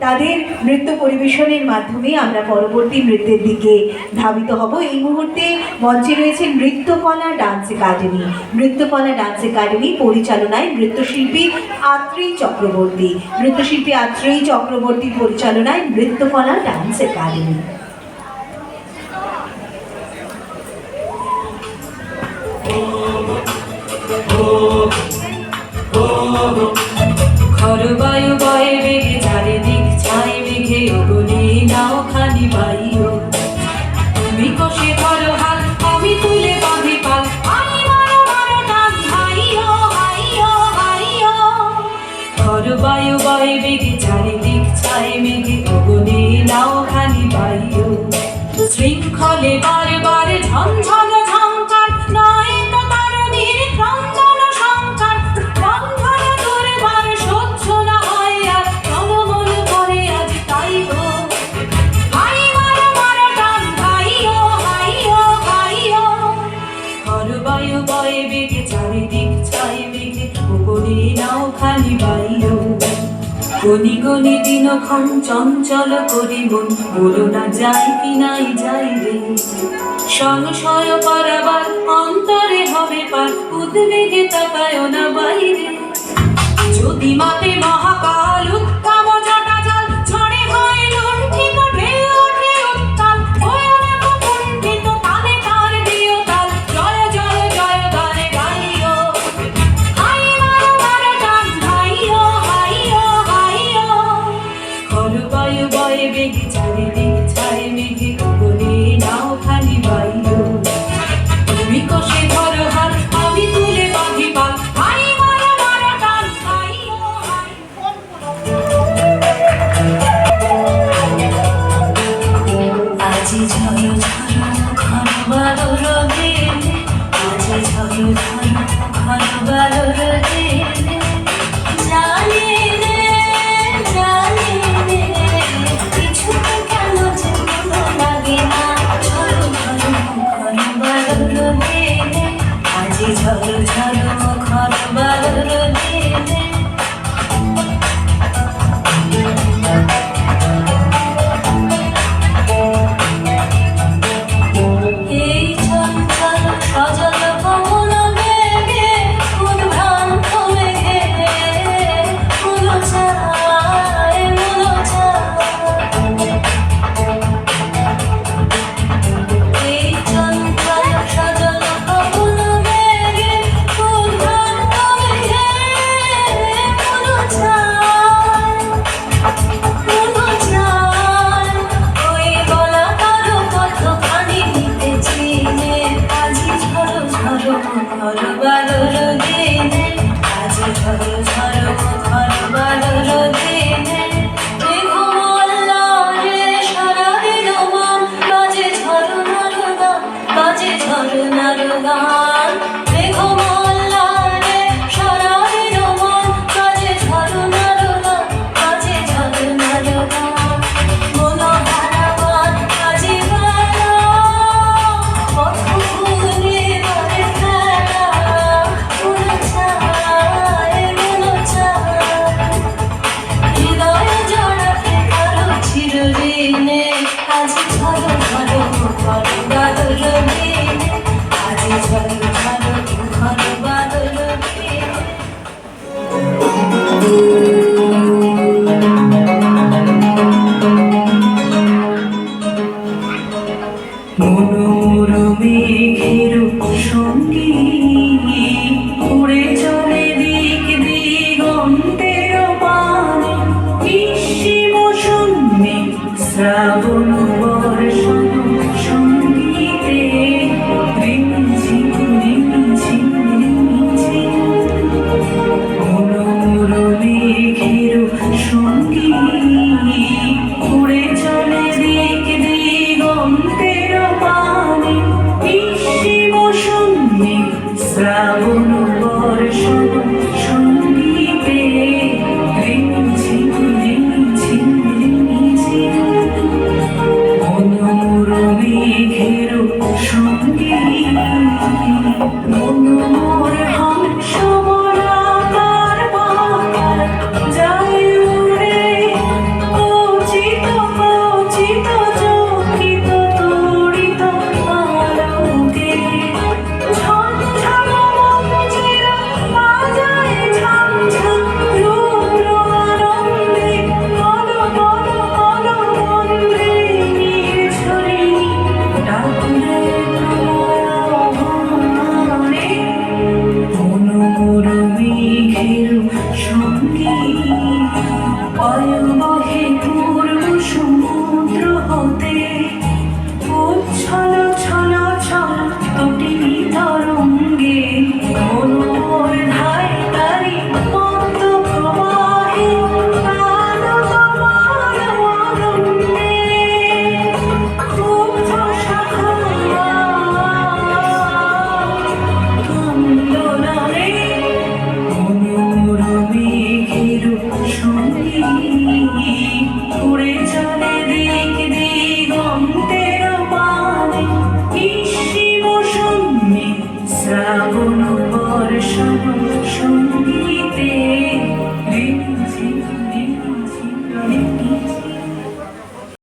তাদের নৃত্য পরিবেশনের মাধ্যমে আমরা পরবর্তী নৃত্যের দিকে ধাবিত হব। এই মুহূর্তে মঞ্চে রয়েছে নৃত্যকলা ডান্স একাডেমি। নৃত্যকলা ডান্স একাডেমি পরিচালনায় নৃত্যশিল্পী আত্রেয় চক্রবর্তী। নৃত্যশিল্পী আত্রেয় চক্রবর্তীর পরিচালনায় নৃত্যকলা ডান্স একাডেমি। খরবায়ু বয়ে বেগে চারিদিক ছাই মেঘে অগনি নাও খানি বাইও বিকশে ধরো হাল আমি তুলে বাঁধি পাল আমি মারো মারো টান হাইও হাইও হাইও খরবায়ু বয়ে বেগে চারিদিক ছাই মেঘে অগনি নাও খানি বাইও শৃঙ্খলে বারে বারে ঝঞ্ঝন ঝঙ্কার নয় তো তারণীর ক্রন্দন সংকার বন্ধন দুর্বার সহ্য না হয় আর প্রণমন করে আজ তাই গো হাই মারো মারো টান হাইও হাইও হাইও খরবায়ু বয়ে বেগে চারিদিক ছাই মেঘে অগনি নাও খানি বাইও গনি গনি দিনক্ষণ চঞ্চল করি মন বলো না যাই কি নাই যাই রে সংশয় পারাবার অন্তরে হবে পার উদ্বেগে তাকায় না বাইরে যদি মাতে মহাকাল উত্তম জটা জল ঝড়ে হয় লুণ্ঠিত ঢেউ ওঠে উত্তাল হয়ে না কুণ্ঠিত তালে তার দিও তাল জয় জয় জয় গানে গাইও হাই মারো মারো টান হাইও হাইও হাইও খরবায়ু বয়ে বেগে চারিদিক ছাই মেঘে গগনে নাও খানি বাইও তুমি কষে ধরো হাত আমি তুলে বাঁধি পাল হাই মারো মারো টান হাইও আজি ঝড় ঝড় ঘন বালো রবে আজি ঝড় ঝড় ঘন বালো রবে জানি রে কিছু শ্রাবণ বর্ষণ সঙ্গীতে